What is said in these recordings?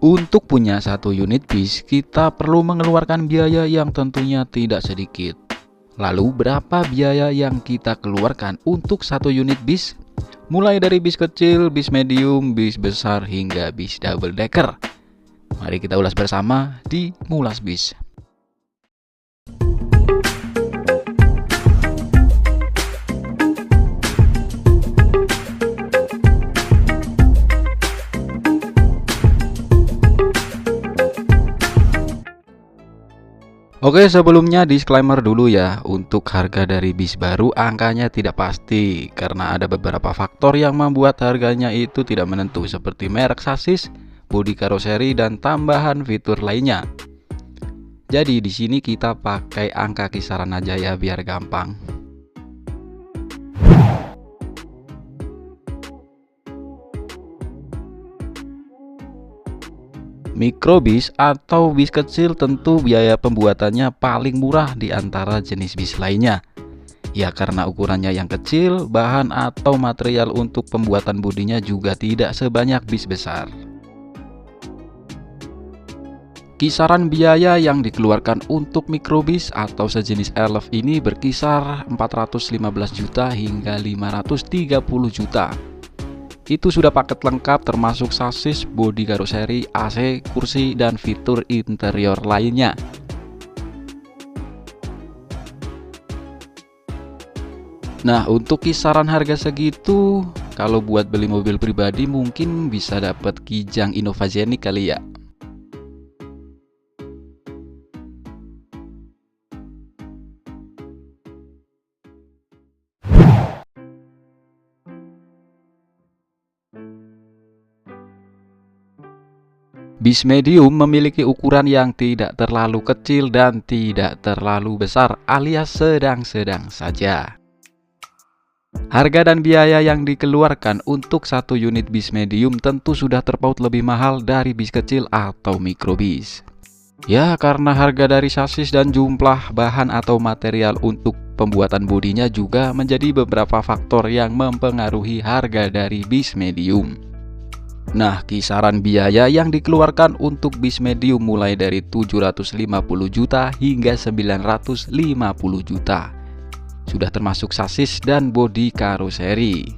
Untuk punya satu unit bis, kita perlu mengeluarkan biaya yang tentunya tidak sedikit. Lalu berapa biaya yang kita keluarkan untuk satu unit bis? Mulai dari bis kecil, bis medium, bis besar, hingga bis double decker. Mari kita ulas bersama di Ngulas Bis. Oke, sebelumnya disclaimer dulu ya, untuk harga dari bis baru angkanya tidak pasti karena ada beberapa faktor yang membuat harganya itu tidak menentu seperti merek sasis, bodi karoseri, dan tambahan fitur lainnya. Jadi di sini kita pakai angka kisaran aja ya biar gampang. Mikrobis atau bis kecil tentu biaya pembuatannya paling murah di antara jenis bis lainnya. Ya karena ukurannya yang kecil, bahan atau material untuk pembuatan bodinya juga tidak sebanyak bis besar. Kisaran biaya yang dikeluarkan untuk mikrobis atau sejenis airlift ini berkisar 415 juta hingga 530 juta. Itu sudah paket lengkap termasuk sasis, bodi karoseri, AC, kursi, dan fitur interior lainnya. Nah, untuk kisaran harga segitu, kalau buat beli mobil pribadi mungkin bisa dapat Kijang Innova Zenik kali ya. Bis medium memiliki ukuran yang tidak terlalu kecil dan tidak terlalu besar alias sedang-sedang saja. Harga dan biaya yang dikeluarkan untuk satu unit bis medium tentu sudah terpaut lebih mahal dari bis kecil atau mikrobis. Ya karena harga dari sasis dan jumlah bahan atau material untuk pembuatan bodinya juga menjadi beberapa faktor yang mempengaruhi harga dari bis medium. Nah, kisaran biaya yang dikeluarkan untuk bis medium mulai dari 750 juta hingga 950 juta. Sudah termasuk sasis dan bodi karoseri.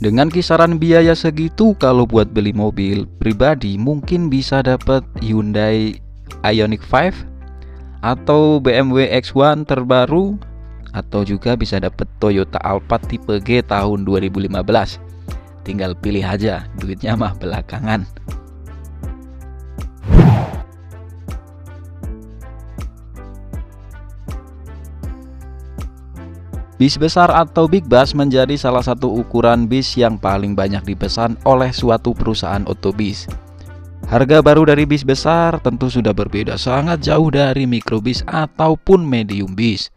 Dengan kisaran biaya segitu, kalau buat beli mobil pribadi mungkin bisa dapat Hyundai Ioniq 5 atau BMW X1 terbaru, atau juga bisa dapat Toyota Alphard tipe G tahun 2015. Tinggal pilih aja, duitnya mah belakangan. Bis besar atau big bus menjadi salah satu ukuran bis yang paling banyak dipesan oleh suatu perusahaan otobis. Harga baru dari bis besar tentu sudah berbeda sangat jauh dari mikrobis ataupun medium bis.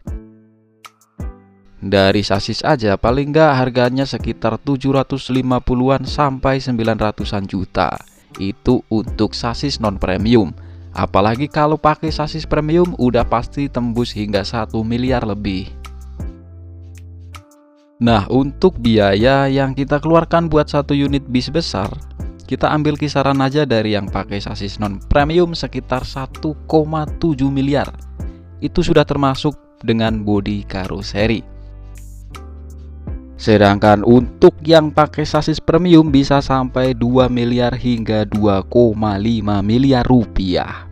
Dari sasis aja paling nggak harganya sekitar 750-an sampai 900-an juta. Itu untuk sasis non premium. Apalagi kalau pakai sasis premium udah pasti tembus hingga 1 miliar lebih. Nah, untuk biaya yang kita keluarkan buat satu unit bis besar, kita ambil kisaran aja dari yang pakai sasis non premium sekitar 1,7 miliar. Itu sudah termasuk dengan bodi karoseri. Sedangkan untuk yang pakai sasis premium bisa sampai 2 miliar hingga 2,5 miliar rupiah.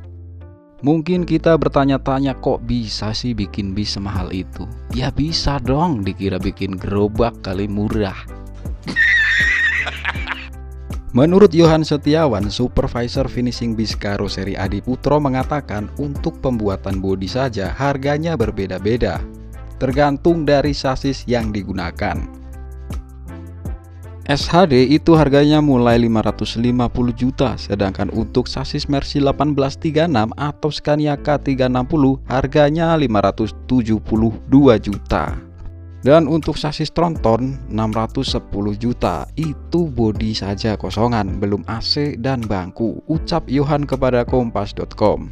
Mungkin kita bertanya-tanya kok bisa sih bikin bis semahal itu? Ya bisa dong, dikira bikin gerobak kali murah. Menurut Yohan Setiawan, supervisor finishing bis karoseri Adi Putro mengatakan untuk pembuatan bodi saja harganya berbeda-beda, tergantung dari sasis yang digunakan. SHD itu harganya mulai 550 juta, sedangkan untuk sasis Mercy 1836 atau Scania K360 harganya 572 juta. Dan untuk sasis Tronton 610 juta, itu bodi saja kosongan, belum AC dan bangku, ucap Yohan kepada kompas.com.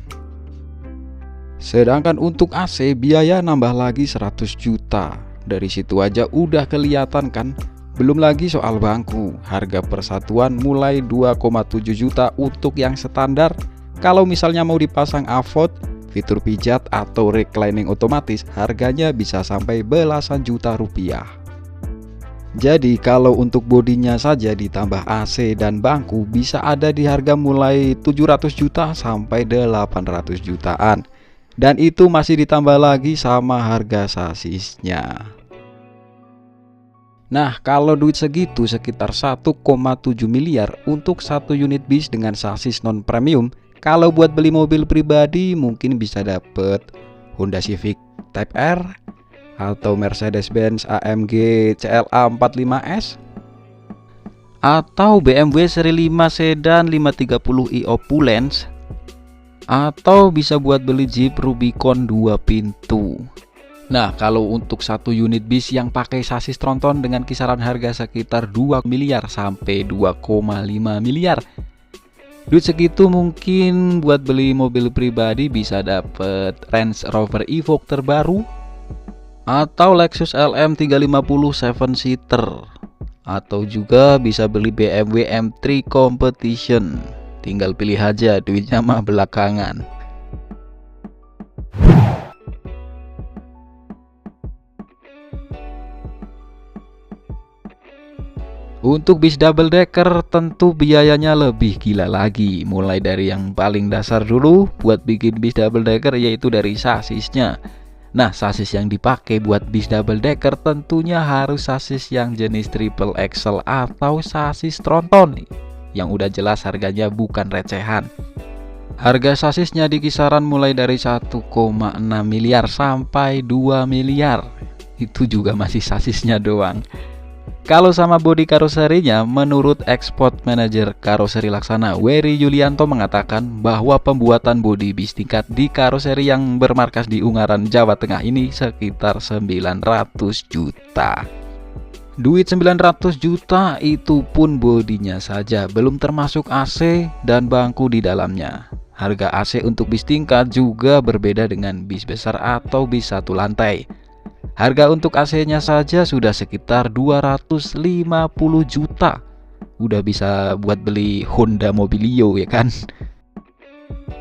Sedangkan untuk AC biaya nambah lagi 100 juta. Dari situ aja udah kelihatan kan Belum lagi soal bangku, harga persatuan mulai 2,7 juta untuk yang standar. Kalau misalnya mau dipasang AVOD, fitur pijat atau reclining otomatis, harganya bisa sampai belasan juta rupiah. Jadi kalau untuk bodinya saja ditambah AC dan bangku bisa ada di harga mulai 700 juta sampai 800 jutaan. Dan itu masih ditambah lagi sama harga sasisnya. Nah, kalau duit segitu sekitar 1,7 miliar untuk satu unit bis dengan sasis non premium. Kalau buat beli mobil pribadi mungkin bisa dapet Honda Civic Type R atau Mercedes-Benz AMG CLA 45S atau BMW seri 5 sedan 530i Opulence, atau bisa buat beli Jeep Rubicon 2 pintu. Nah, kalau untuk satu unit bis yang pakai sasis tronton dengan kisaran harga sekitar 2 miliar sampai 2,5 miliar. Duit segitu mungkin buat beli mobil pribadi bisa dapet Range Rover Evoque terbaru atau Lexus LM 350 7 seater, atau juga bisa beli BMW M3 Competition. Tinggal pilih aja, duitnya mah belakangan. Untuk bis double decker tentu biayanya lebih gila lagi. Mulai dari yang paling dasar dulu buat bikin bis double decker, yaitu dari sasisnya. Nah, sasis yang dipakai buat bis double decker tentunya harus sasis yang jenis triple axle atau sasis tronton, yang udah jelas harganya bukan recehan. Harga sasisnya di kisaran mulai dari 1,6 miliar sampai 2 miliar. Itu juga masih sasisnya doang. Kalau sama bodi karoserinya, menurut Export Manager Karoseri Laksana Wery Yulianto mengatakan bahwa pembuatan bodi bis tingkat di karoseri yang bermarkas di Ungaran, Jawa Tengah ini sekitar 900 juta. Duit 900 juta itu pun bodinya saja, belum termasuk AC dan bangku di dalamnya. Harga AC untuk bis tingkat juga berbeda dengan bis besar atau bis satu lantai. Harga untuk AC-nya saja sudah sekitar 250 juta. Udah bisa buat beli Honda Mobilio ya kan.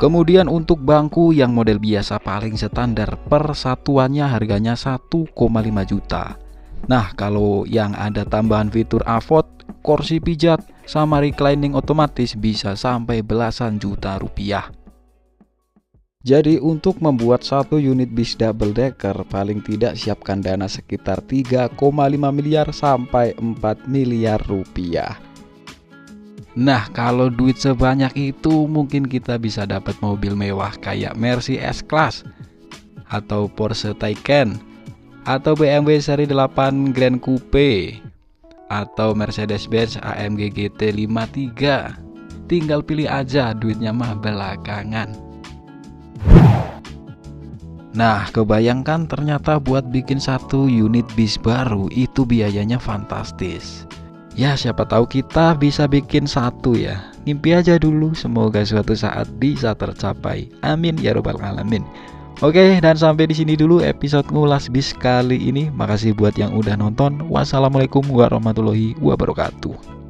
Kemudian untuk bangku yang model biasa paling standar, persatuannya harganya 1,5 juta. Nah, kalau yang ada tambahan fitur AVOD, kursi pijat, sama reclining otomatis bisa sampai belasan juta rupiah. Jadi untuk membuat satu unit bis double decker paling tidak siapkan dana sekitar 3,5 miliar sampai 4 miliar rupiah. Nah, kalau duit sebanyak itu mungkin kita bisa dapat mobil mewah kayak Mercy S-Class atau Porsche Taycan atau BMW seri 8 Grand Coupe atau Mercedes-Benz AMG GT 53. Tinggal pilih aja, duitnya mah belakangan. Nah, kebayangkan ternyata buat bikin satu unit bis baru itu biayanya fantastis. Ya, siapa tahu kita bisa bikin satu ya. Mimpi aja dulu, semoga suatu saat bisa tercapai. Amin ya robbal alamin. Oke, dan sampai di sini dulu episode ngulas bis kali ini. Makasih buat yang udah nonton. Wassalamualaikum warahmatullahi wabarakatuh.